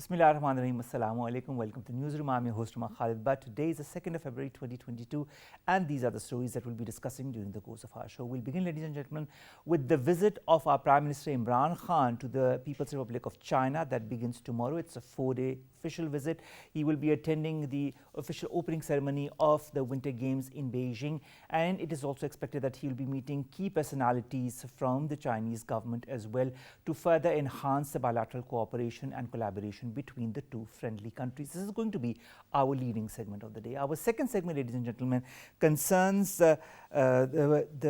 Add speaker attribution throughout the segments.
Speaker 1: Bismillah ar-Rahman ar-Rahim. Assalamu alaikum. Welcome to Newsroom. I'm your host, Omar Khalid. But today is the 2nd of February 2022, and these are the stories that we'll be discussing during the course of our show. We'll begin, ladies and gentlemen, with the visit of our Prime Minister Imran Khan to the People's Republic of China that begins tomorrow. It's a 4-day official visit. He will be attending the official opening ceremony of the Winter Games in Beijing, and it is also expected that he'll be meeting key personalities from the Chinese government as well to further enhance the bilateral cooperation and collaboration between the two friendly countries. This is going to be our leading segment of the day. Our second segment, ladies and gentlemen, concerns the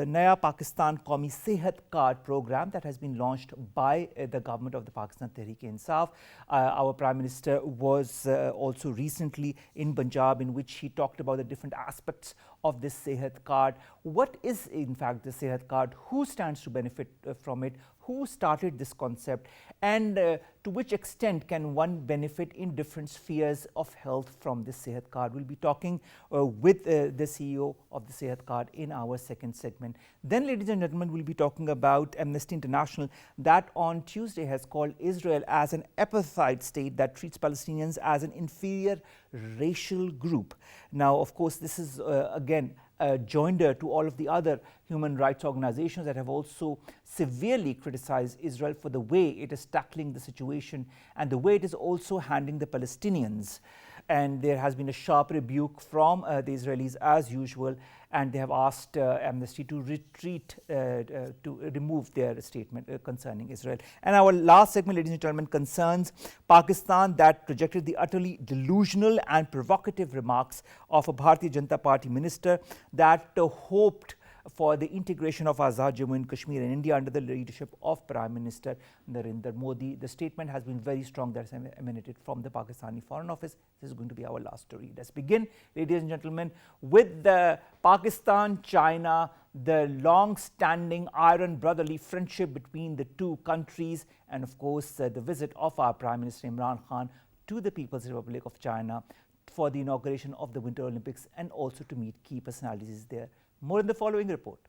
Speaker 1: Naya Pakistan Qaumi Sehat card program that has been launched by the government of the Pakistan Tehreek-e-Insaf. Our Prime Minister was also recently in Punjab, in which he talked about the different aspects of this Sehat card. What is in fact the Sehat card? Who stands to benefit from it? Who started this concept, and to which extent can one benefit in different spheres of health from this Sehat card? We'll be talking with the CEO of the Sehat card in our second segment. Then, ladies and gentlemen, we'll be talking about Amnesty International that on Tuesday has called Israel as an apartheid state that treats Palestinians as an inferior racial group. Now, of course, this is again joinder to all of the other human rights organizations that have also severely criticized Israel for the way it is tackling the situation and the way it is also handling the Palestinians. And there has been a sharp rebuke from the Israelis as usual, and they have asked Amnesty to retreat, to remove their statement concerning Israel. And our last segment, ladies and gentlemen, concerns Pakistan that rejected the utterly delusional and provocative remarks of a Bharatiya Janata Party minister that hoped for the integration of Azad Jammu and Kashmir in India under the leadership of Prime Minister Narendra Modi. The statement has been very strong, that has emanated from the Pakistani Foreign Office. This is going to be our last story. Let's begin, ladies and gentlemen, with the Pakistan-China, the long-standing iron brotherly friendship between the two countries, and of course the visit of our Prime Minister Imran Khan to the People's Republic of China for the inauguration of the Winter Olympics and also to meet key personalities there. More in the following report.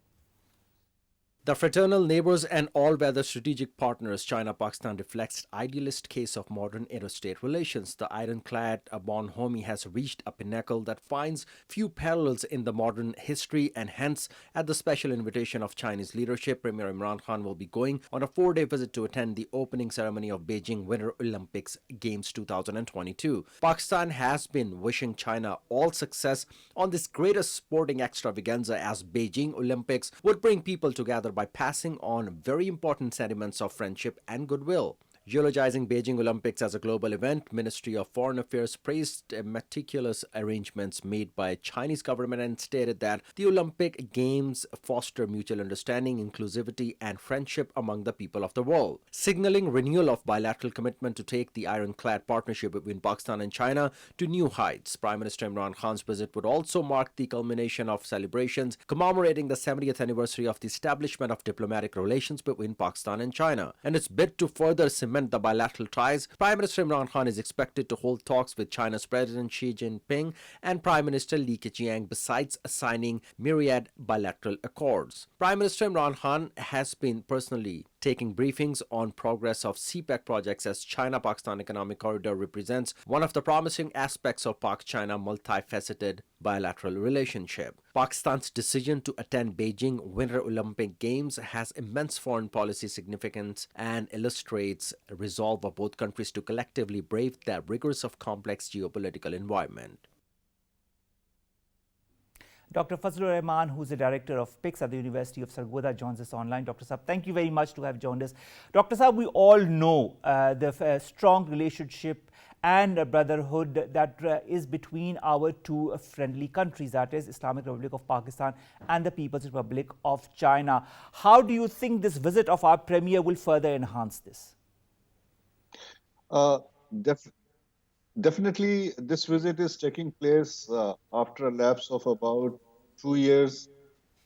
Speaker 2: The fraternal neighbors and all-weather strategic partners, China-Pakistan reflects idealist case of modern interstate relations. The ironclad bonhomie has reached a pinnacle that finds few parallels in the modern history, and hence, at the special invitation of Chinese leadership, Premier Imran Khan will be going on a 4-day visit to attend the opening ceremony of Beijing Winter Olympics Games 2022. Pakistan has been wishing China all success on this greatest sporting extravaganza, as Beijing Olympics would bring people together by passing on very important sentiments of friendship and goodwill. Eulogizing Beijing Olympics as a global event, Ministry of Foreign Affairs praised meticulous arrangements made by Chinese government and stated that the Olympic Games foster mutual understanding, inclusivity and friendship among the people of the world, signaling renewal of bilateral commitment to take the ironclad partnership between Pakistan and China to new heights. Prime Minister Imran Khan's visit would also mark the culmination of celebrations commemorating the 70th anniversary of the establishment of diplomatic relations between Pakistan and China. And its bid to further cement the bilateral ties, Prime Minister Imran Khan is expected to hold talks with China's President Xi Jinping and Prime Minister Li Keqiang, besides signing myriad bilateral accords. Prime Minister Imran Khan has been personally taking briefings on progress of CPEC projects, as China-Pakistan Economic Corridor represents one of the promising aspects of Pak-China multifaceted bilateral relationship. Pakistan's decision to attend Beijing Winter Olympic Games has immense foreign policy significance and illustrates a resolve of both countries to collectively brave the rigors of complex geopolitical environment.
Speaker 1: Dr. Fazal Rahman, who is the director of PICS at the University of Sargodha, joins us online. Dr. Saab, thank you very much to have joined us. Dr. Saab, we all know the strong relationship and brotherhood that is between our two friendly countries, that is Islamic Republic of Pakistan and the People's Republic of China. How do you think this visit of our Premier will further enhance this?
Speaker 3: Definitely, this visit is taking place after a lapse of about 2 years.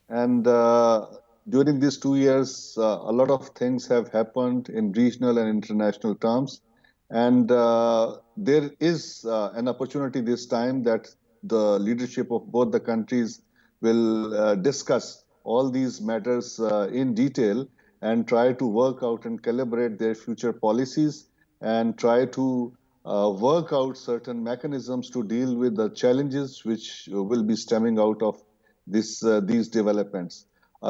Speaker 3: And during these 2 years, a lot of things have happened in regional and international terms. And there is an opportunity this time that the leadership of both the countries will discuss all these matters in detail and try to work out and calibrate their future policies and try to work out certain mechanisms to deal with the challenges which will be stemming out of these developments.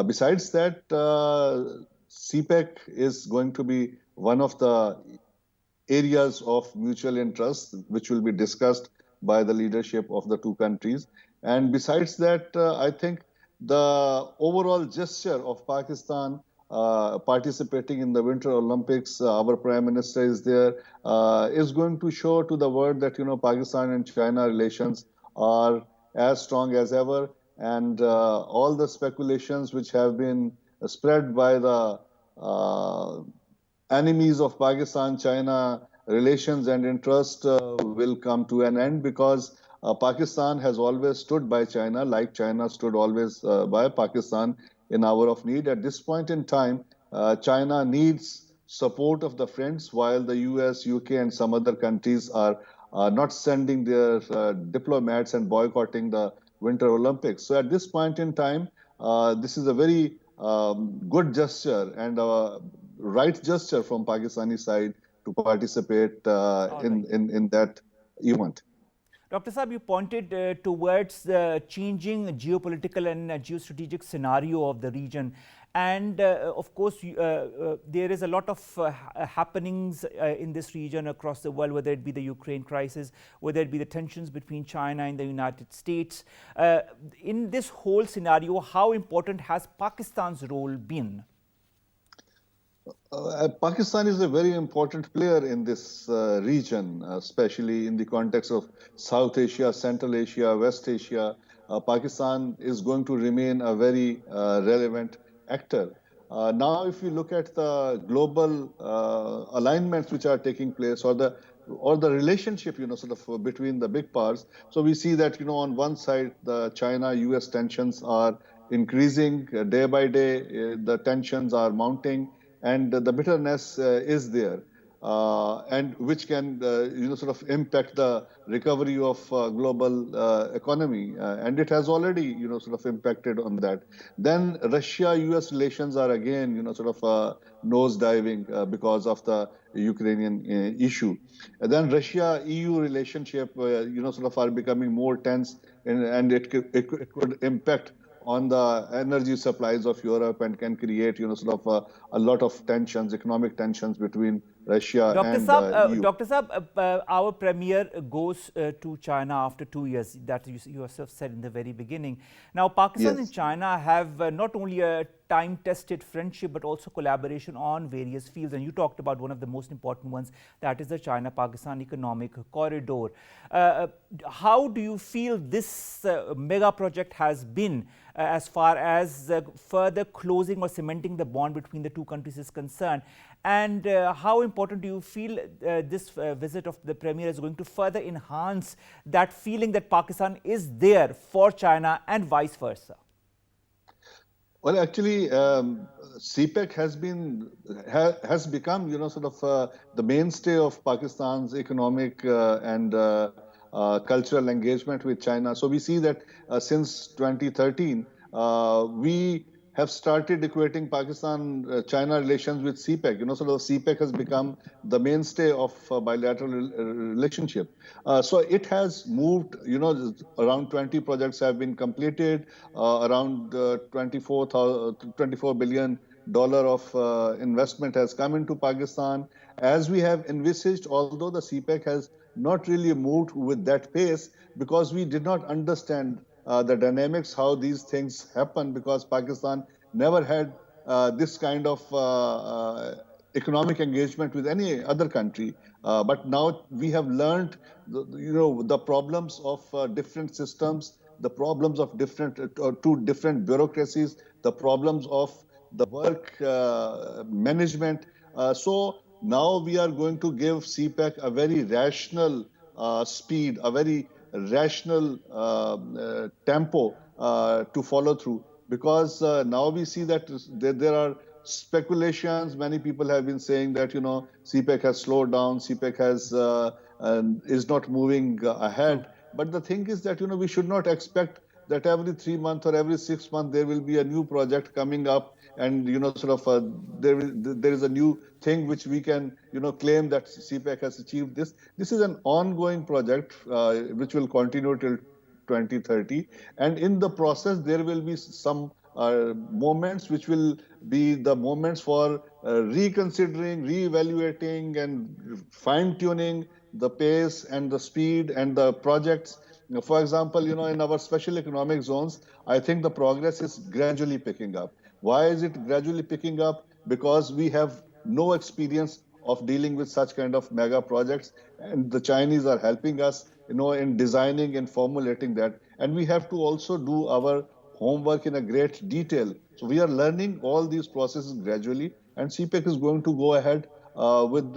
Speaker 3: Besides that, CPEC is going to be one of the areas of mutual interest which will be discussed by the leadership of the two countries. And besides that, I think the overall gesture of Pakistan participating in the Winter Olympics, our Prime Minister is there, is going to show to the world that, Pakistan and China relations are as strong as ever. And all the speculations which have been spread by the enemies of Pakistan China relations and interest will come to an end, because Pakistan has always stood by China, like China stood always by Pakistan in hour of need. At this point in time, China needs support of the friends, while the US, UK, and some other countries are not sending their diplomats and boycotting the Winter Olympics. So at this point in time, this is a very good gesture and a right gesture from Pakistani side to participate in that event.
Speaker 1: Dr. Saab, you pointed towards the changing geopolitical and geostrategic scenario of the region. And of course, there is a lot of happenings in this region across the world, whether it be the Ukraine crisis, whether it be the tensions between China and the United States. In this whole scenario, how important has Pakistan's role been?
Speaker 3: Pakistan is a very important player in this region, especially in the context of South Asia, Central Asia, West Asia. Pakistan is going to remain a very relevant actor. Now, if you look at the global alignments which are taking place, or the relationship, sort of between the big powers. So we see that, on one side, the China-US tensions are increasing day by day. The tensions are mounting, and the bitterness is there, and which can, sort of impact the recovery of global economy, and it has already, sort of impacted on that. Then Russia-US relations are again, sort of nosediving because of the Ukrainian issue. And then Russia-EU relationship, sort of are becoming more tense, and it could impact on the energy supplies of Europe and can create, sort of a lot of tensions, economic tensions between Russia and EU.
Speaker 1: Dr. Saab, our premier goes to China after 2 years. That you yourself said in the very beginning. Now, Pakistan and China have not only a time-tested friendship, but also collaboration on various fields. And you talked about one of the most important ones, that is the China-Pakistan Economic Corridor. How do you feel this mega project has been as far as further closing or cementing the bond between the two countries is concerned? And how important do you feel this visit of the Premier is going to further enhance that feeling that Pakistan is there for China and vice versa?
Speaker 3: Well, actually, CPEC has become, sort of the mainstay of Pakistan's economic and cultural engagement with China. So we see that since 2013, we have started equating Pakistan-China relations with CPEC. So the CPEC has become the mainstay of bilateral relationship. So it has moved, around 20 projects have been completed, around $24 billion of investment has come into Pakistan. As we have envisaged, although the CPEC has not really moved with that pace, because we did not understand the dynamics, how these things happen, because Pakistan never had this kind of economic engagement with any other country. But now we have learned, the problems of different systems, the problems of two different bureaucracies, the problems of the work management. So now we are going to give CPEC a very rational speed, a very rational tempo to follow through, because now we see that there are speculations. Many people have been saying that CPEC has slowed down, CPEC is not moving ahead. But the thing is that we should not expect that every 3 months or every 6 months there will be a new project coming up, and there is a new thing which we can claim that CPEC has achieved this. This is an ongoing project which will continue till 2030, and in the process there will be some moments which will be the moments for reconsidering, reevaluating, and fine-tuning the pace and the speed and the projects. For example, in our special economic zones, I think the progress is gradually picking up. Why is it gradually picking up? Because we have no experience of dealing with such kind of mega projects, and the Chinese are helping us, in designing and formulating that. And we have to also do our homework in a great detail. So we are learning all these processes gradually, and CPEC is going to go ahead with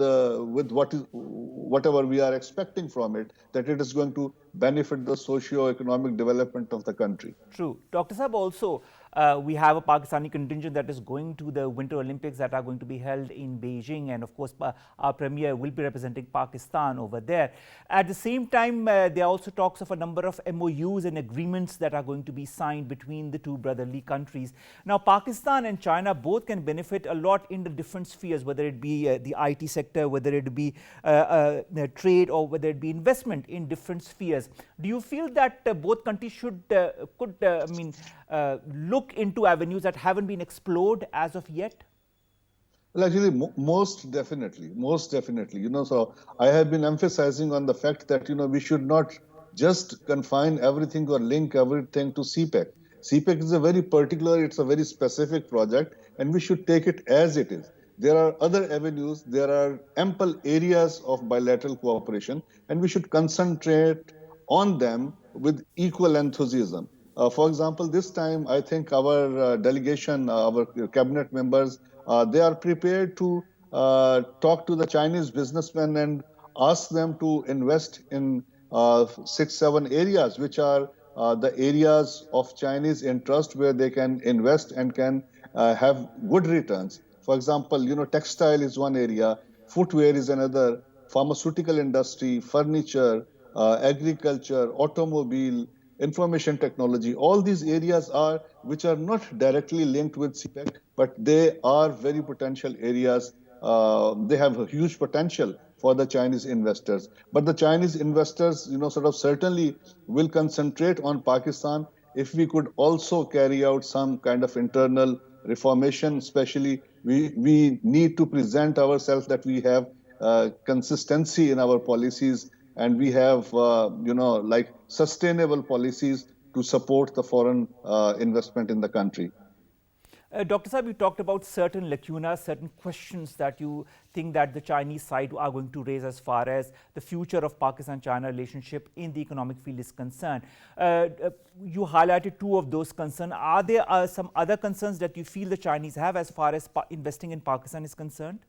Speaker 3: whatever we are expecting from it, that it is going to benefit the socio-economic development of the country.
Speaker 1: True. Dr. Saab, also, we have a Pakistani contingent that is going to the Winter Olympics that are going to be held in Beijing, and of course, our Premier will be representing Pakistan over there. At the same time, there are also talks of a number of MOUs and agreements that are going to be signed between the two brotherly countries. Now, Pakistan and China both can benefit a lot in the different spheres, whether it be the IT sector, whether it be trade, or whether it be investment in different spheres. Do you feel that both countries could look into avenues that haven't been explored as of yet?
Speaker 3: Well, actually, most definitely. So I have been emphasizing on the fact that, we should not just confine everything or link everything to CPEC. CPEC is a very particular, it's a very specific project, and we should take it as it is. There are other avenues, there are ample areas of bilateral cooperation, and we should concentrate on them with equal enthusiasm. For example, this time, I think our delegation, our cabinet members, they are prepared to talk to the Chinese businessmen and ask them to invest in 6-7 areas, which are the areas of Chinese interest where they can invest and can have good returns. For example, textile is one area, footwear is another, pharmaceutical industry, furniture, agriculture, automobile, information technology. All these areas are which are not directly linked with CPEC, but they are very potential areas. They have a huge potential for the Chinese investors. But the Chinese investors, certainly will concentrate on Pakistan if we could also carry out some kind of internal reformation. Especially, we need to present ourselves that we have consistency in our policies, and we have, like sustainable policies to support the foreign investment in the country.
Speaker 1: Dr. Saab, you talked about certain lacunas, certain questions that you think that the Chinese side are going to raise as far as the future of Pakistan-China relationship in the economic field is concerned. You highlighted two of those concerns. Are there some other concerns that you feel the Chinese have as far as investing in Pakistan is concerned?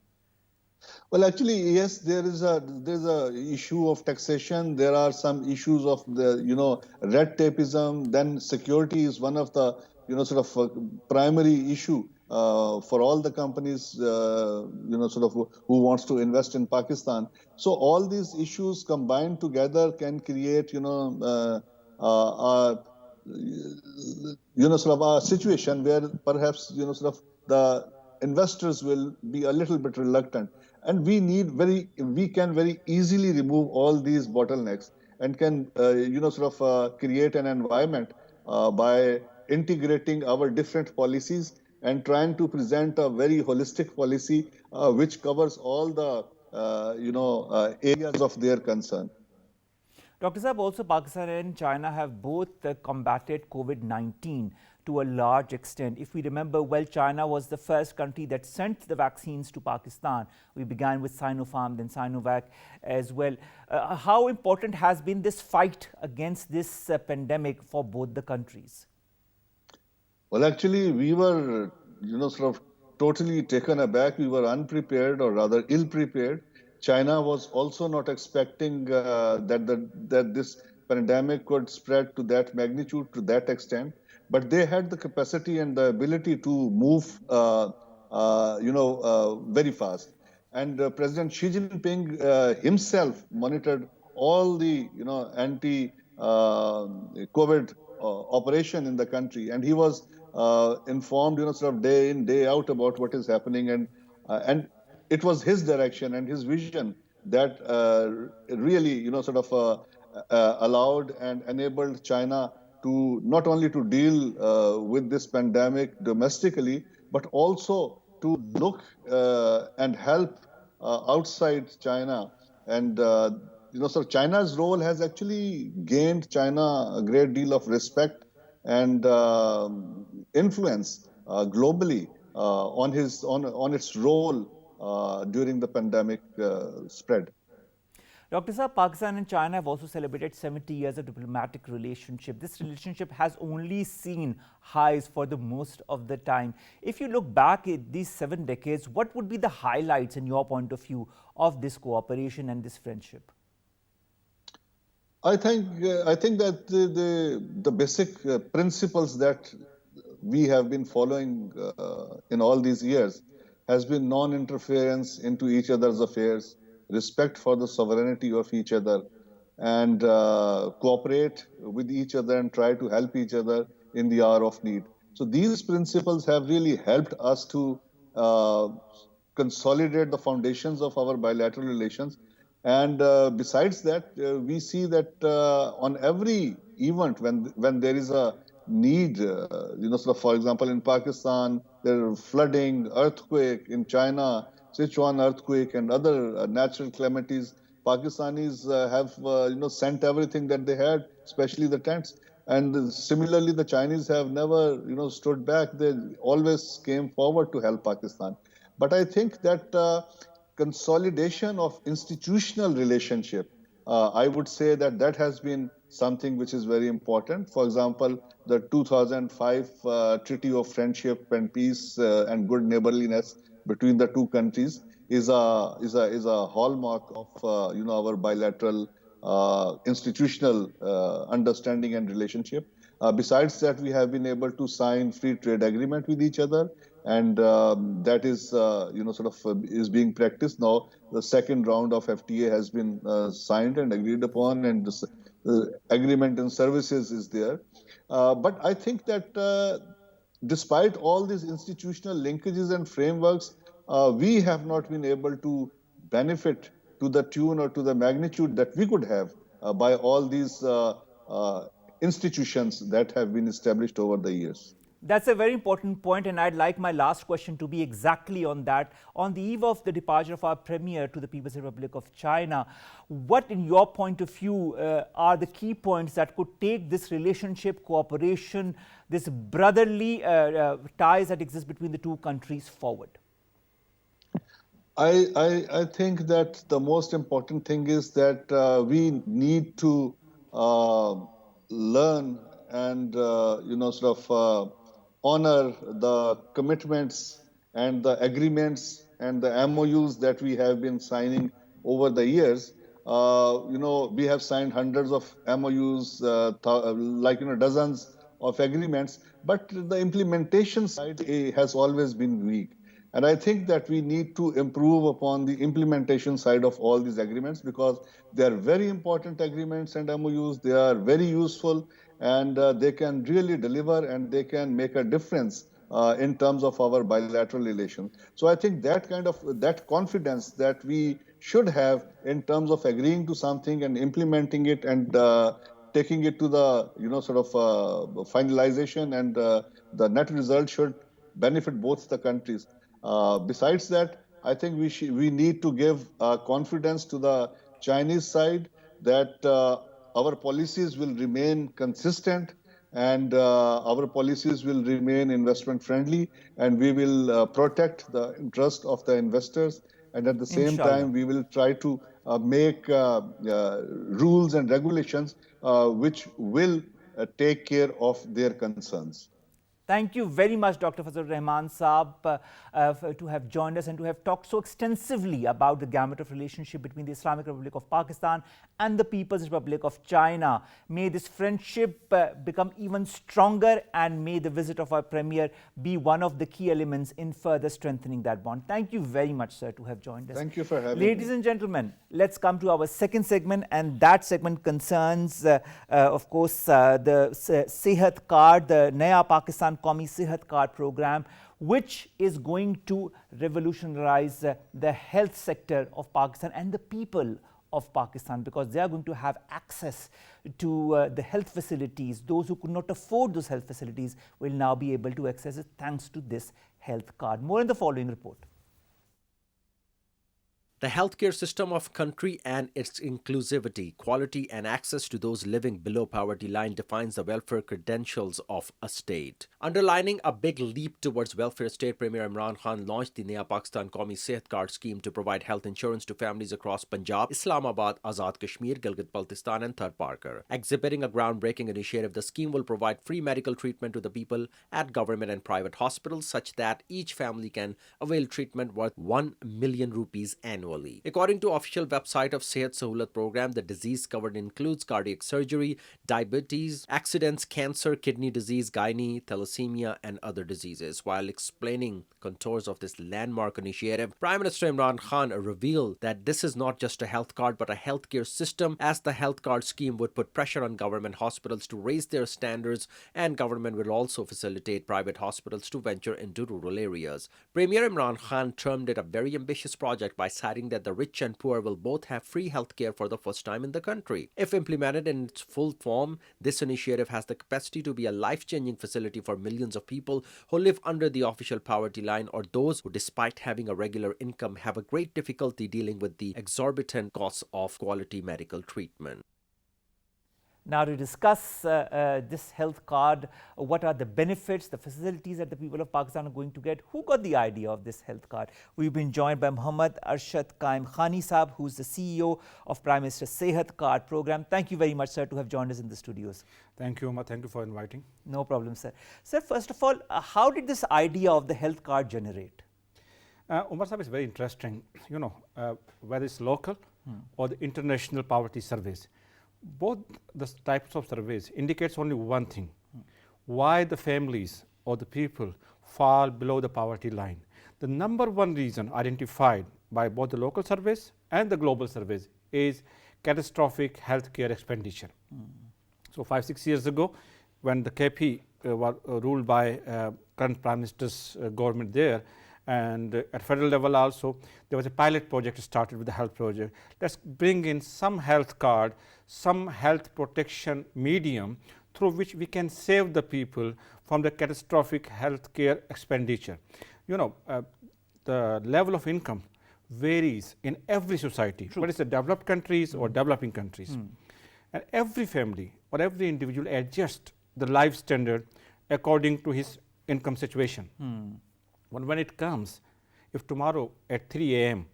Speaker 3: Well, actually, yes, there's a issue of taxation. There are some issues of the red tapeism. Then security is one of the primary issue for all the companies who wants to invest in Pakistan. So all these issues combined together can create a situation where perhaps the investors will be a little bit reluctant. And we can very easily remove all these bottlenecks and can, create an environment by integrating our different policies and trying to present a very holistic policy which covers all the, areas of their concern.
Speaker 1: Dr. Saab, also Pakistan and China have both combated COVID-19 to a large extent. If we remember well, China was the first country that sent the vaccines to Pakistan. We began with Sinopharm, then Sinovac as well. How important has been this fight against this pandemic for both the countries?
Speaker 3: Well, actually, we were, totally taken aback. We were unprepared, or rather ill-prepared. China was also not expecting that this pandemic could spread to that magnitude, to that extent. But they had the capacity and the ability to move, very fast. And President Xi Jinping himself monitored all the, anti-COVID operation in the country, and he was informed, sort of day in, day out about what is happening, and it was his direction and his vision that really, sort of allowed and enabled China to not only to deal with this pandemic domestically, but also to look and help outside China. And so China's role has actually gained China a great deal of respect and influence globally on its role during the pandemic spread.
Speaker 1: Dr. Saab, Pakistan and China have also celebrated 70 years of diplomatic relationship. This relationship has only seen highs for the most of the time. If you look back at these 7 decades, what would be the highlights in your point of view of this cooperation and this friendship?
Speaker 3: I think that the basic principles that we have been following in all these years has been non-interference into each other's affairs, respect for the sovereignty of each other, and cooperate with each other and try to help each other in the hour of need. So these principles have really helped us to consolidate the foundations of our bilateral relations. And besides that, we see that on every event when there is a need, sort of, for example, in Pakistan, there are flooding, earthquake; in China, Sichuan earthquake and other natural calamities, Pakistanis have sent everything that they had, especially the tents. And similarly, the Chinese have never stood back. They always came forward to help Pakistan. But I think that consolidation of institutional relationship, I would say that has been something which is very important. For example, the 2005 Treaty of Friendship and Peace and Good Neighborliness between the two countries is a hallmark of our bilateral institutional understanding and relationship. Besides that, we have been able to sign free trade agreement with each other, and that is is being practiced now. The second round of FTA has been signed and agreed upon, and this agreement in services is there. But I think that despite all these institutional linkages and frameworks, we have not been able to benefit to the tune or to the magnitude that we could have by all these institutions that have been established over the years.
Speaker 1: That's a very important point, and I'd like my last question to be exactly on that. On the eve of the departure of our Premier to the People's Republic of China, what, in your point of view, are the key points that could take this relationship, cooperation, this brotherly ties that exist between the two countries forward?
Speaker 3: I think that the most important thing is that we need to learn and honor the commitments and the agreements and the MOUs that we have been signing over the years. We have signed hundreds of MOUs, dozens of agreements, but the implementation side has always been weak. And I think that we need to improve upon the implementation side of all these agreements, because they are very important agreements and MOUs. They are very useful, and they can really deliver, and they can make a difference in terms of our bilateral relations. So I think that confidence that we should have in terms of agreeing to something and implementing it and taking it to the finalization, and the net result should benefit both the countries. Besides that, I think we need to give confidence to the Chinese side that our policies will remain consistent, and our policies will remain investment friendly, and we will protect the interest of the investors, and at the same time we will try to make rules and regulations which will take care of their concerns.
Speaker 1: Thank you very much, Dr. Fazal Rahman Saab, to have joined us and to have talked so extensively about the gamut of relationship between the Islamic Republic of Pakistan and the People's Republic of China. May this friendship become even stronger, and may the visit of our Premier be one of the key elements in further strengthening that bond. Thank you very much, sir, to have joined us.
Speaker 3: Thank you for having me.
Speaker 1: Ladies and gentlemen, let's come to our second segment, and that segment concerns, of course, the Sehat card, the Naya Pakistan Qaimi Sehat card program, which is going to revolutionize the health sector of Pakistan and the people of Pakistan, because they are going to have access to the health facilities. Those who could not afford those health facilities will now be able to access it thanks to this health card. More in the following report.
Speaker 2: The healthcare system of country and its inclusivity, quality and access to those living below poverty line defines the welfare credentials of a state. Underlining a big leap towards welfare state, Premier Imran Khan launched the Naya Pakistan Qaimi Sehat Card scheme to provide health insurance to families across Punjab, Islamabad, Azad Kashmir, Gilgit-Baltistan and Third Parker. Exhibiting a groundbreaking initiative, the scheme will provide free medical treatment to the people at government and private hospitals, such that each family can avail treatment worth 1 million rupees annually. According to official website of Sehat Sahulat program, the disease covered includes cardiac surgery, diabetes, accidents, cancer, kidney disease, gynae, thalassemia and other diseases. While explaining contours of this landmark initiative, Prime Minister Imran Khan revealed that this is not just a health card but a healthcare system, as the health card scheme would put pressure on government hospitals to raise their standards, and government will also facilitate private hospitals to venture into rural areas. Premier Imran Khan termed it a very ambitious project by citing that the rich and poor will both have free health care for the first time in the country. If implemented in its full form, this initiative has the capacity to be a life-changing facility for millions of people who live under the official poverty line, or those who, despite having a regular income, have a great difficulty dealing with the exorbitant costs of quality medical treatment.
Speaker 1: Now, to discuss this health card, what are the benefits, the facilities that the people of Pakistan are going to get, who got the idea of this health card? We've been joined by Muhammad Arshad Qaim Khani Saab, who's the CEO of Prime Minister's Sehat card program. Thank you very much, sir, to have joined us in the studios.
Speaker 4: Thank you, Omar. Thank you for inviting.
Speaker 1: No problem, sir. Sir, first of all, how did this idea of the health card generate?
Speaker 4: Omar Saab is very interesting, whether it's local or the international poverty surveys. Both the types of surveys indicates only one thing, why the families or the people fall below the poverty line. The number one reason identified by both the local surveys and the global surveys is catastrophic healthcare expenditure. So 5-6 years ago, when the KP was ruled by current Prime Minister's government there, and at federal level also, there was a pilot project started with the health project. Let's bring in some health card, some health protection medium through which we can save the people from the catastrophic healthcare expenditure. The level of income varies in every society, whether it's the developed countries or developing countries. And every family or every individual adjusts the life standard according to his income situation. But when it comes, if tomorrow at 3 a.m.,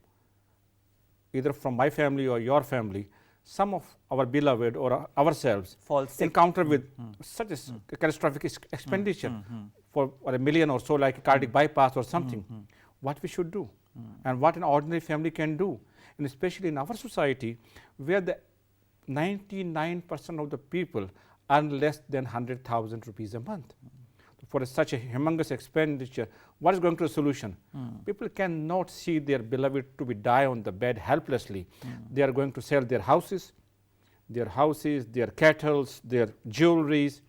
Speaker 4: either from my family or your family, some of our beloved or ourselves encounter with such a catastrophic expenditure for 1 million or so, like a cardiac bypass or something, what we should do and what an ordinary family can do. And especially in our society, where the 99% of the people earn less than 100,000 rupees a month. For such a humongous expenditure, what is going to be the solution? People cannot see their beloved to be die on the bed helplessly. They are going to sell their houses, their cattle, their jewelries,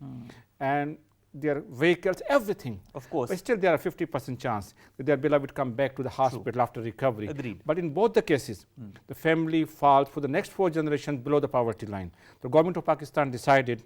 Speaker 4: and their vehicles, everything.
Speaker 1: Of course.
Speaker 4: But still there are 50% chance that their beloved come back to the hospital after recovery.
Speaker 1: Agreed.
Speaker 4: But in both the cases, the family falls for the next 4 generations below the poverty line. The government of Pakistan decided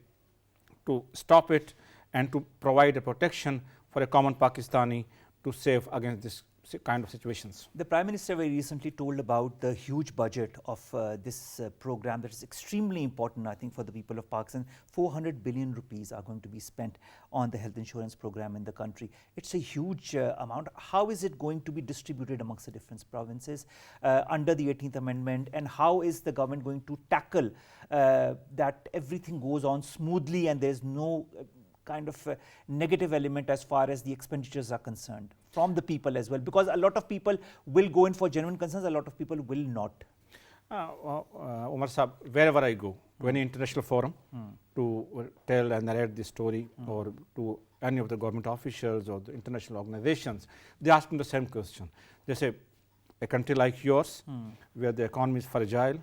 Speaker 4: to stop it and to provide a protection for a common Pakistani to save against this kind of situations.
Speaker 1: The Prime Minister very recently told about the huge budget of this program that is extremely important, I think, for the people of Pakistan. 400 billion rupees are going to be spent on the health insurance program in the country. It's a huge amount. How is it going to be distributed amongst the different provinces under the 18th Amendment, and how is the government going to tackle that everything goes on smoothly and there's no kind of negative element as far as the expenditures are concerned from the people as well? Because a lot of people will go in for genuine concerns, a lot of people will not.
Speaker 4: Omar Sahab, wherever I go, to any international forum to tell and narrate this story, or to any of the government officials or the international organizations, they ask me the same question. They say, a country like yours, where the economy is fragile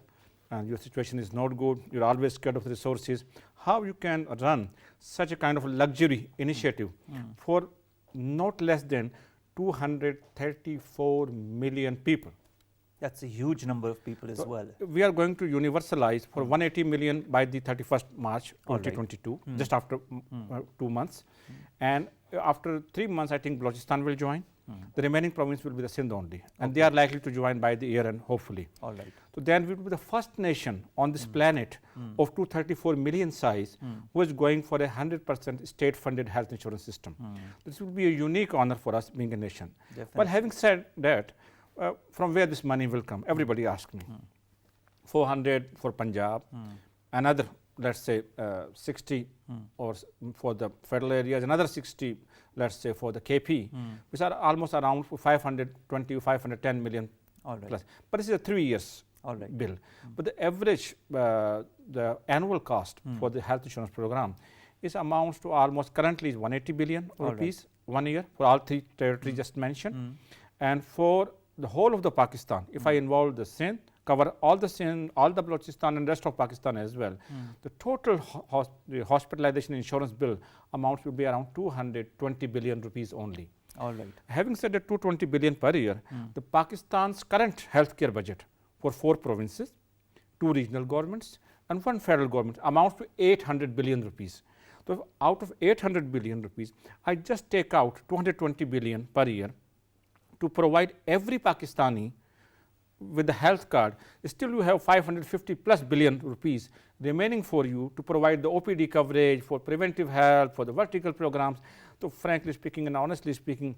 Speaker 4: and your situation is not good, you're always scared of the resources, how you can run such a kind of luxury initiative for not less than 234 million people?
Speaker 1: That's a huge number of people as well.
Speaker 4: We are going to universalize for 180 million by the 31st March 2022, just after 2 months. And after 3 months, I think Balochistan will join. The remaining province will be the Sindh only. And they are likely to join by the year end, hopefully.
Speaker 1: All right.
Speaker 4: So then we will be the first nation on this planet of 234 million size who is going for a 100% state-funded health insurance system. This will be a unique honor for us being a nation.
Speaker 1: Definitely.
Speaker 4: But having said that, from where this money will come, everybody asks me. 400 for Punjab, another, let's say 60 or for the federal areas, another 60, let's say for the KP, which are almost around 520, 510 million plus. But this is a 3 years bill. But the average, the annual cost for the health insurance program is amounts to almost currently is 180 billion rupees 1 year for all 3 territories just mentioned. And for the whole of the Pakistan, if I involve the Sindh, cover all the Sindh, all the Balochistan and rest of Pakistan as well, the total hospitalization insurance bill amounts will be around 220 billion rupees only.
Speaker 1: All right.
Speaker 4: Having said that 220 billion per year, the Pakistan's current healthcare budget for 4 provinces, 2 regional governments and 1 federal government amounts to 800 billion rupees. So out of 800 billion rupees, I just take out 220 billion per year to provide every Pakistani with the health card. Still you have 550 plus billion rupees remaining for you to provide the OPD coverage, for preventive health, for the vertical programs. So frankly speaking and honestly speaking,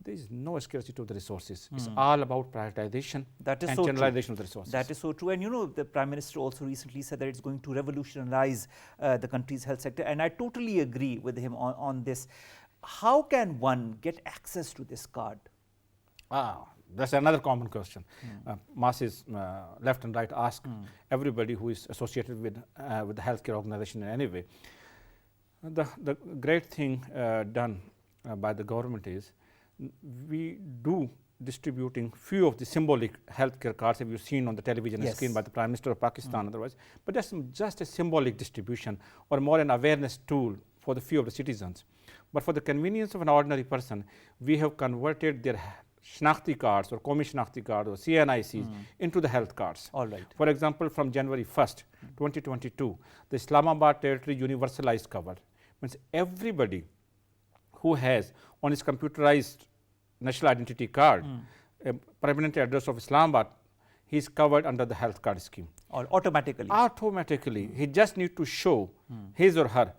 Speaker 4: there is no scarcity of the resources. It's all about prioritization and
Speaker 1: so
Speaker 4: generalization of the resources.
Speaker 1: That is so true. And you know, the Prime Minister also recently said that it's going to revolutionize the country's health sector. And I totally agree with him on this. How can one get access to this card?
Speaker 4: That's another common question. Masses left and right ask everybody who is associated with the healthcare organization in any way. The great thing done by the government is we do distributing few of the symbolic healthcare cards that you've seen on the television screen by the Prime Minister of Pakistan otherwise, but that's just a symbolic distribution or more an awareness tool for the few of the citizens. But for the convenience of an ordinary person, we have converted their Shnakhti cards or Qawmi Shnakhti cards or CNICs into the health cards.
Speaker 1: All right.
Speaker 4: For example, from January 1st, 2022, the Islamabad territory universalized cover means everybody who has on his computerized national identity card a permanent address of Islamabad, he is covered under the health card scheme.
Speaker 1: Automatically?
Speaker 4: Automatically. He just needs to show his or her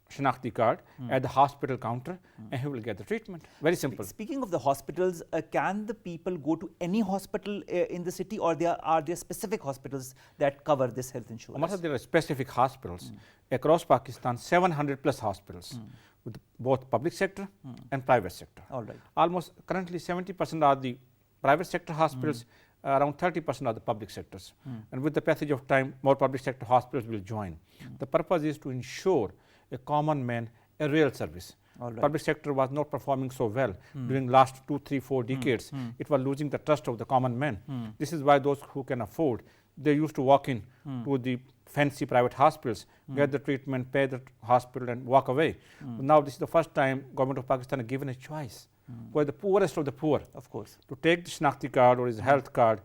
Speaker 4: Shnakhti card at the hospital counter and he will get the treatment. Very simple.
Speaker 1: Speaking of the hospitals, can the people go to any hospital in the city, or are there specific hospitals that cover this health insurance?
Speaker 4: There are specific hospitals across Pakistan, 700 plus hospitals with both public sector and private sector.
Speaker 1: All right.
Speaker 4: Almost currently 70% are the private sector hospitals, around 30% are the public sectors. And with the passage of time, more public sector hospitals will join. The purpose is to ensure a common man a real service.
Speaker 1: Right.
Speaker 4: Public sector was not performing so well during last 2, 3, 4 decades. It was losing the trust of the common man. This is why those who can afford, they used to walk in to the fancy private hospitals, get the treatment, pay the hospital and walk away. But now this is the first time government of Pakistan has given a choice for the poorest of the poor,
Speaker 1: of course,
Speaker 4: to take the Shnakhti card or his health card,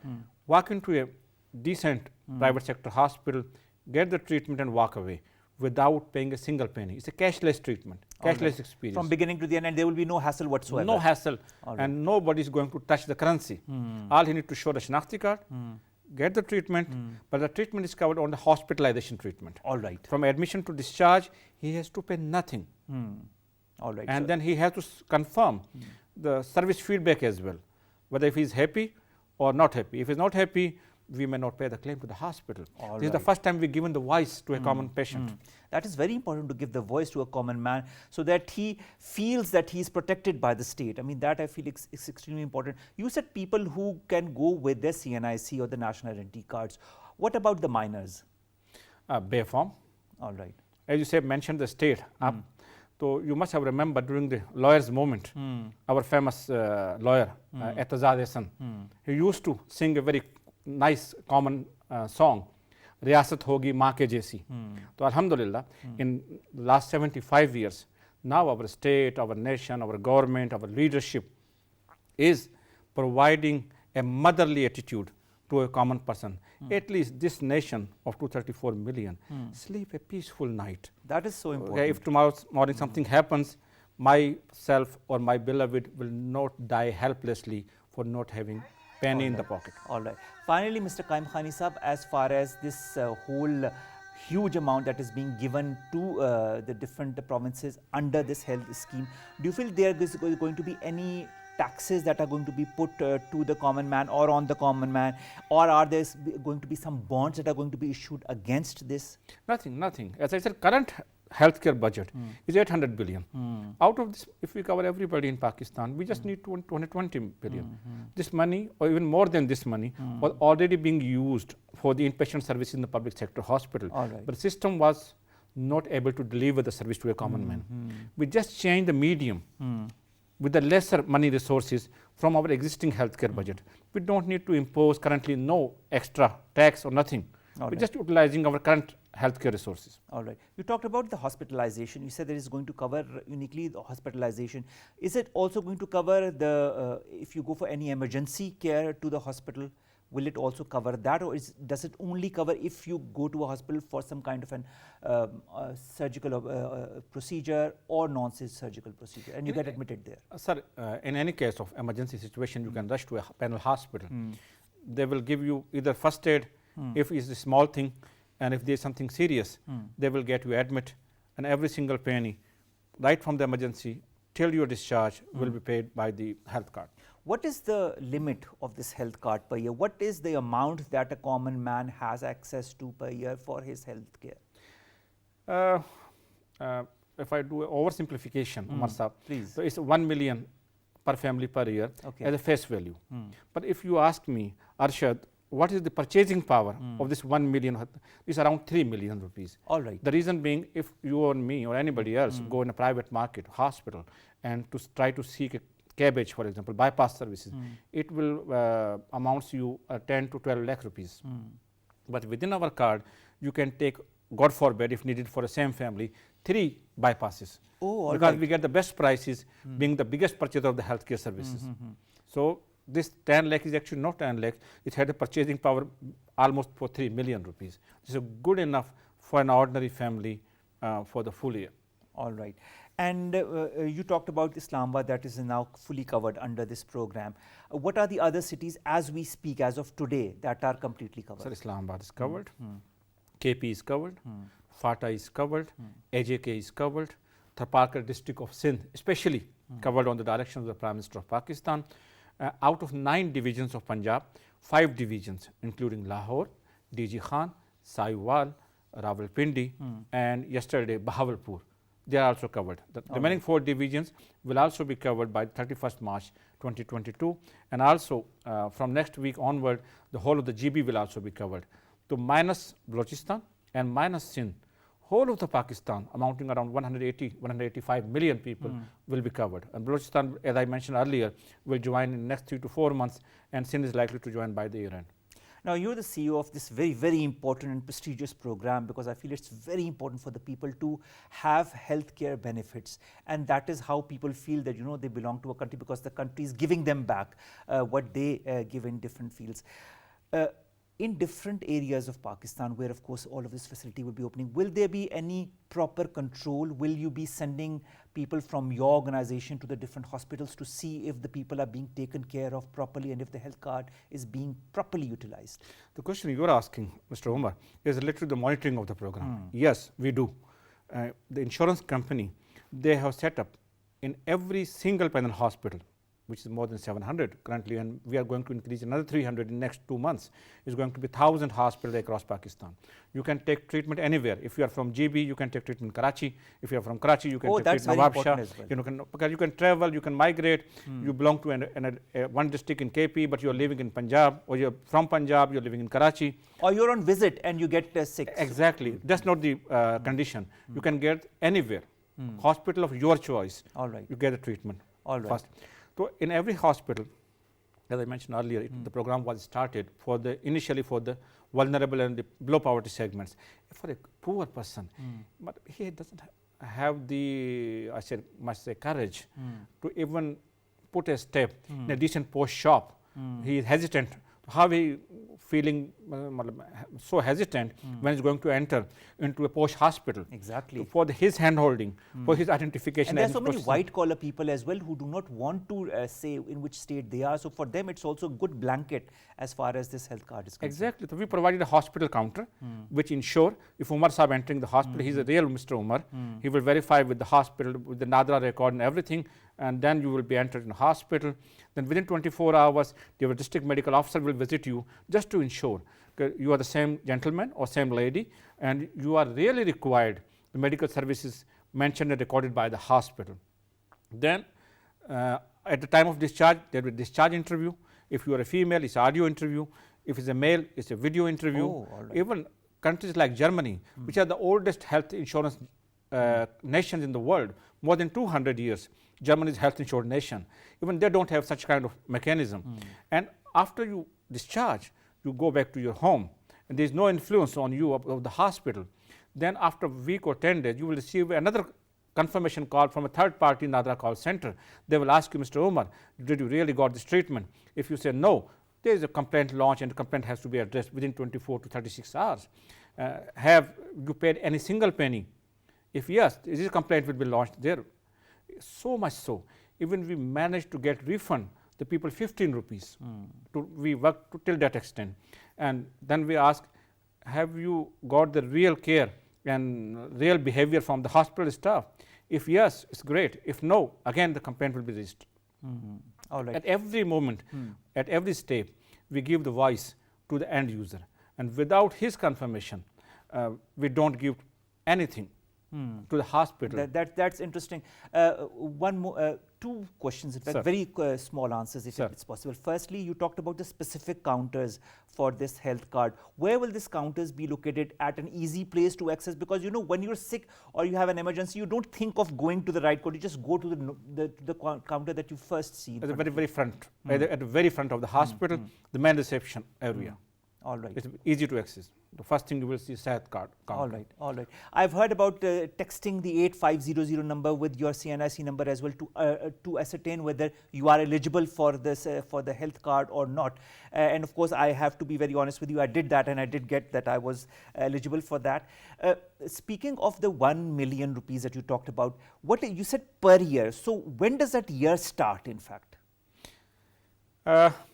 Speaker 4: walk into a decent private sector hospital, get the treatment and walk away without paying a single penny. It's a cashless treatment, cashless experience.
Speaker 1: From beginning to the end, and there will be no hassle whatsoever.
Speaker 4: No hassle, and nobody is going to touch the currency. All he needs to show the Shnakhti card, get the treatment, but the treatment is covered on the hospitalization treatment.
Speaker 1: All right.
Speaker 4: From admission to discharge, he has to pay nothing.
Speaker 1: All right.
Speaker 4: And then he has to confirm the service feedback as well, whether if he is happy or not happy. If he is not happy, we may not pay the claim to the hospital.
Speaker 1: All
Speaker 4: This is the
Speaker 1: right.
Speaker 4: first time we've given the voice to a common patient.
Speaker 1: That is very important, to give the voice to a common man so that he feels that he is protected by the state. I mean, that I feel is extremely important. You said people who can go with their CNIC or the national identity cards. What about the minors?
Speaker 4: Bay form.
Speaker 1: All right.
Speaker 4: As you said, mentioned the state. So you must have remembered during the lawyers' movement, our famous lawyer, Etazad Hasan, he used to sing a very nice common song, Riyasat Hogi Maa Ke Jaisi. So Alhamdulillah, in the last 75 years, now our state, our nation, our government, our leadership is providing a motherly attitude to a common person. At least this nation of 234 million sleep a peaceful night.
Speaker 1: That is so important.
Speaker 4: Okay, if tomorrow morning something happens, myself or my beloved will not die helplessly for not having penny in the pocket.
Speaker 1: All right. Finally, Mr. Qaim Khani Sahab, as far as this whole huge amount that is being given to the different provinces under this health scheme, do you feel there is going to be any taxes that are going to be put to the common man or on the common man, or are there going to be some bonds that are going to be issued against this?
Speaker 4: Nothing. As I said, current healthcare budget is 800 billion. Out of this, if we cover everybody in Pakistan, we just need 220 billion. This money, or even more than this money, was already being used for the inpatient service in the public sector hospital.
Speaker 1: Right.
Speaker 4: But the system was not able to deliver the service to a common man. We just changed the medium with the lesser money resources from our existing healthcare budget. We don't need to impose currently no extra tax or nothing. We're just utilizing our current healthcare resources.
Speaker 1: All right. You talked about the hospitalization. You said that it's going to cover uniquely the hospitalization. Is it also going to cover the, if you go for any emergency care to the hospital, will it also cover that, or does it only cover if you go to a hospital for some kind of an surgical procedure or non-surgical procedure and you get admitted there?
Speaker 4: Sir, in any case of emergency situation, you can rush to a panel hospital. They will give you either first aid if it's a small thing, and if there's something serious, they will get you admit, and every single penny, right from the emergency till your discharge, will be paid by the health card.
Speaker 1: What is the limit of this health card per year? What is the amount that a common man has access to per year for his health care?
Speaker 4: If I do an oversimplification, Omar Saab,
Speaker 1: please.
Speaker 4: So it's 1 million per family per year as a face value. But if you ask me, Arshad, what is the purchasing power of this 1 million? It's around 3 million rupees.
Speaker 1: All right.
Speaker 4: The reason being, if you or me or anybody else go in a private market, hospital, and to try to seek a cabbage, for example, bypass services, it will amounts you 10 to 12 lakh rupees. But within our card, you can take, God forbid, if needed for the same family, 3 bypasses.
Speaker 1: Oh,
Speaker 4: because we get the best prices, being the biggest purchaser of the healthcare services. So this 10 lakh is actually not 10 lakh. It had a purchasing power almost for 3 million rupees. This is good enough for an ordinary family for the full year.
Speaker 1: All right. And you talked about Islamabad, that is now fully covered under this program. What are the other cities as we speak, as of today, that are completely covered?
Speaker 4: Sir, Islamabad is covered, KP is covered, FATA is covered, AJK is covered, Tharparkar district of Sindh especially covered on the direction of the Prime Minister of Pakistan. Out of 9 divisions of Punjab, 5 divisions including Lahore, DG Khan, Saiwal, Rawalpindi, and yesterday Bahawalpur, they are also covered. The remaining 4 divisions will also be covered by 31st March 2022, and also from next week onward, the whole of the GB will also be covered. So minus Balochistan and minus Sindh, whole of the Pakistan amounting around 185 million people will be covered. And Balochistan, as I mentioned earlier, will join in the next 3 to 4 months, and Sindh is likely to join by the year end.
Speaker 1: Now, you're the CEO of this very, very important and prestigious program, because I feel it's very important for the people to have healthcare benefits, and that is how people feel that, you know, they belong to a country, because the country is giving them back what they give in different fields. In different areas of Pakistan, where of course all of this facility will be opening, will there be any proper control? Will you be sending people from your organization to the different hospitals to see if the people are being taken care of properly and if the health card is being properly utilized?
Speaker 4: The question you're asking, Mr. Omar, is related to the monitoring of the program. Yes, we do. The insurance company, they have set up in every single panel hospital which is more than 700 currently, and we are going to increase another 300 in the next 2 months. It's going to be 1,000 hospitals across Pakistan. You can take treatment anywhere. If you are from GB, you can take treatment in Karachi. If you are from Karachi, you can take treatment in Nawabshah. Well. Because you can travel, you can migrate. You belong to one district in KP, but you're living in Punjab, or you're from Punjab, you're living in Karachi.
Speaker 1: Or you're on visit and you get sick.
Speaker 4: Exactly. That's not the condition. You can get anywhere. Hospital of your choice.
Speaker 1: All right.
Speaker 4: You get the treatment.
Speaker 1: All right.
Speaker 4: First. So in every hospital, as I mentioned earlier, the program was started initially for the vulnerable and the below poverty segments. For a poor person, but he doesn't have the, must say, courage to even put a step in a decent post shop. He is hesitant. How he feeling so hesitant when he's going to enter into a posh hospital.
Speaker 1: Exactly.
Speaker 4: For his hand holding, for his identification.
Speaker 1: And there are so many white collar people as well who do not want to say in which state they are. So for them, it's also a good blanket as far as this health card is concerned.
Speaker 4: Exactly. So we provided a hospital counter which ensure if Omar Saab entering the hospital, he's a real Mr. Omar. He will verify with the hospital, with the NADRA record and everything, and then you will be entered in the hospital. Then within 24 hours, your district medical officer will visit you just to ensure you are the same gentleman or same lady, and you are really required the medical services mentioned and recorded by the hospital. Then at the time of discharge, there will be discharge interview. If you are a female, it's audio interview. If it's a male, it's a video interview.
Speaker 1: Oh, all right.
Speaker 4: Even countries like Germany, which are the oldest health insurance nations in the world, more than 200 years, Germany is health insured nation. Even they don't have such kind of mechanism. And after you discharge, you go back to your home, and there is no influence on you of the hospital. Then after a week or 10 days, you will receive another confirmation call from a third party NADRA call center. They will ask you, Mr. Omar, did you really got this treatment? If you say no, there is a complaint launch, and the complaint has to be addressed within 24 to 36 hours. Have you paid any single penny? If yes, this complaint will be launched there. So much so, even we managed to get refund the people 15 rupees. We worked till that extent. And then we ask, have you got the real care and real behavior from the hospital staff? If yes, it's great. If no, again the complaint will be registered.
Speaker 1: All right.
Speaker 4: At every moment, at every step, we give the voice to the end user. And without his confirmation, we don't give anything to the hospital.
Speaker 1: That's interesting. One more, two questions, in fact, very small answers if it's possible. Firstly, you talked about the specific counters for this health card. Where will these counters be located at an easy place to access? Because you know, when you're sick or you have an emergency, you don't think of going to the right code. You just go to the counter that you first see.
Speaker 4: At the very front, at the very front of the hospital, the main reception area.
Speaker 1: All right.
Speaker 4: It's easy to access. The first thing you will see is Sehat card.
Speaker 1: All right, all right. I've heard about texting the 8500 number with your CNIC number as well to ascertain whether you are eligible for this for the health card or not. And of course, I have to be very honest with you. I did that, and I did get that I was eligible for that. Speaking of the 1 million rupees that you talked about, what you said per year. So when does that year start? In fact.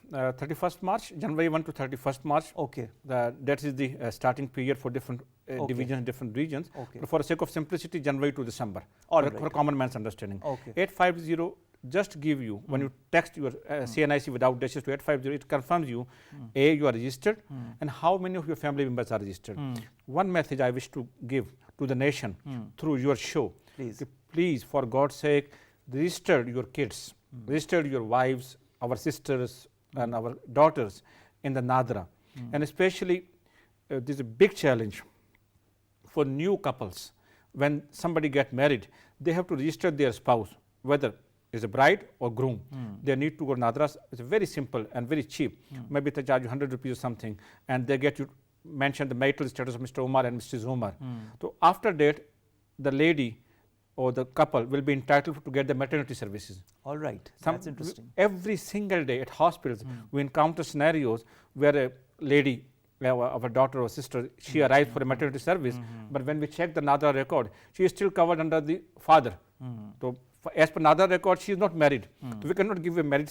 Speaker 4: 31st March, January 1 to 31st March.
Speaker 1: Okay.
Speaker 4: That is the starting period for different divisions, different regions.
Speaker 1: Okay.
Speaker 4: But for the sake of simplicity, January to December.
Speaker 1: All
Speaker 4: for,
Speaker 1: right.
Speaker 4: for common man's understanding.
Speaker 1: Okay.
Speaker 4: 850 just give you, when you text your CNIC without dashes to 850, it confirms you, A, you are registered, and how many of your family members are registered. One message I wish to give to the nation through your show.
Speaker 1: Please.
Speaker 4: Please, for God's sake, register your kids, register your wives, our sisters and our daughters in the NADRA. And especially, there's a big challenge for new couples. When somebody gets married, they have to register their spouse, whether it's a bride or groom. They need to go to NADRA. It's very simple and very cheap. Maybe they charge you 100 rupees or something, and they get you mention the marital status of Mr. Omar and Mrs. Omar. So after that, the lady or the couple will be entitled to get the maternity services.
Speaker 1: All right, that's interesting.
Speaker 4: Every single day at hospitals, we encounter scenarios where a lady, our daughter or sister, she arrives for a maternity service, but when we check the NADRA record, she is still covered under the father. So As per another record, she is not married. So we cannot give a married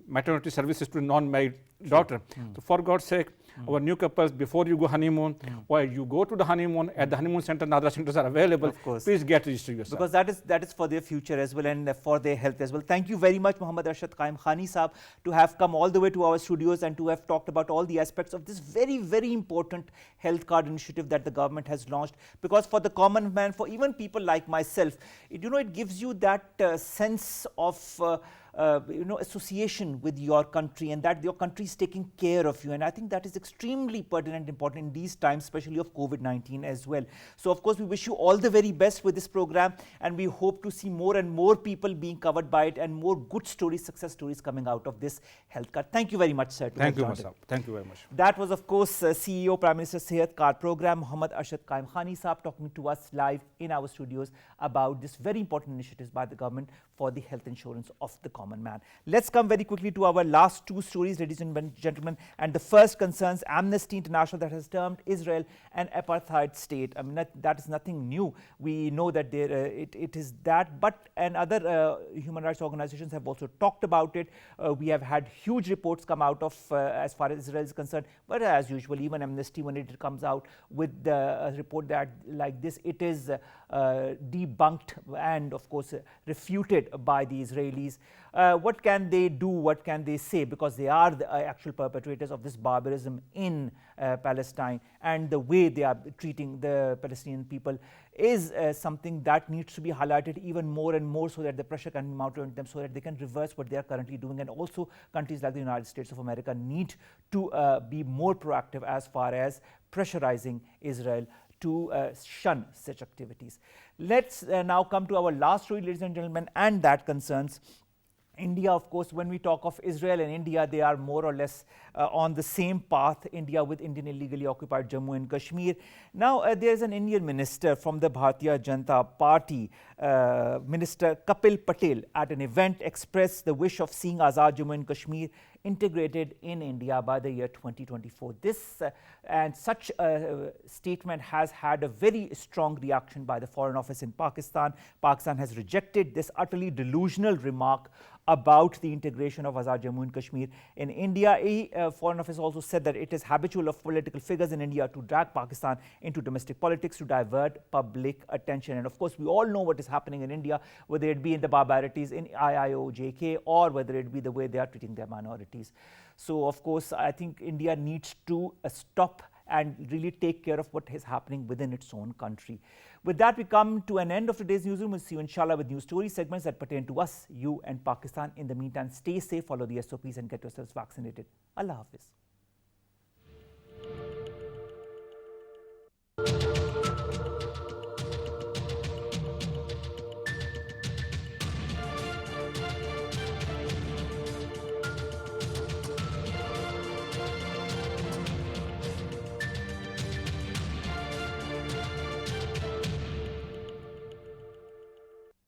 Speaker 4: maternity services to a non-married daughter. So for God's sake, our new couples, before you go honeymoon, or you go to the honeymoon, at the honeymoon center, other centers are available.
Speaker 1: Of course.
Speaker 4: Please get registered yourself.
Speaker 1: Because that is for their future as well and for their health as well. Thank you very much, Muhammad Arshad, Qaim, Khani Saab, to have come all the way to our studios and to have talked about all the aspects of this very, very important health card initiative that the government has launched. Because for the common man, for even people like myself, it gives you that sense of association with your country, and that your country is taking care of you. And I think that is extremely pertinent and important in these times, especially of COVID-19 as well. So of course, we wish you all the very best with this program, and we hope to see more and more people being covered by it and more good stories, success stories coming out of this health card. Thank you very much, sir.
Speaker 4: Thank you, Masab. Thank you very much.
Speaker 1: That was, of course, CEO, Prime Minister Sehat Card Program, Muhammad Arshad Qaim Khani Saab, talking to us live in our studios about this very important initiatives by the government for the health insurance of the common man. Let's come very quickly to our last two stories, ladies and gentlemen. And the first concerns Amnesty International, that has termed Israel an apartheid state. I mean, that is nothing new. We know that it is that, but and other human rights organizations have also talked about it. We have had huge reports come out of as far as Israel is concerned. But as usual, even Amnesty, when it comes out with a report that like this, it is debunked and of course refuted by the Israelis. What can they do? What can they say? Because they are the actual perpetrators of this barbarism in Palestine, and the way they are treating the Palestinian people is something that needs to be highlighted even more and more, so that the pressure can be mounted on them, so that they can reverse what they are currently doing. And also countries like the United States of America need to be more proactive as far as pressurizing Israel to shun such activities. Let's now come to our last story, ladies and gentlemen, and that concerns India. Of course, when we talk of Israel and India, they are more or less on the same path. India with Indian illegally occupied Jammu and Kashmir. Now, there is an Indian minister from the Bharatiya Janata Party, Minister Kapil Patel, at an event expressed the wish of seeing Azad Jammu and Kashmir integrated in India by the year 2024. This and such a statement has had a very strong reaction by the Foreign Office in Pakistan. Pakistan has rejected this utterly delusional remark about the integration of Azad Jammu and Kashmir in India. Foreign Office also said that it is habitual of political figures in India to drag Pakistan into domestic politics to divert public attention. And of course, we all know what is happening in India, whether it be in the barbarities in IIOJK or whether it be the way they are treating their minorities. So of course, I think India needs to stop and really take care of what is happening within its own country. With that, we come to an end of today's newsroom. We'll see you inshallah with news story segments that pertain to us, you and Pakistan. In the meantime, stay safe, follow the SOPs and get yourselves vaccinated. Allah Hafiz.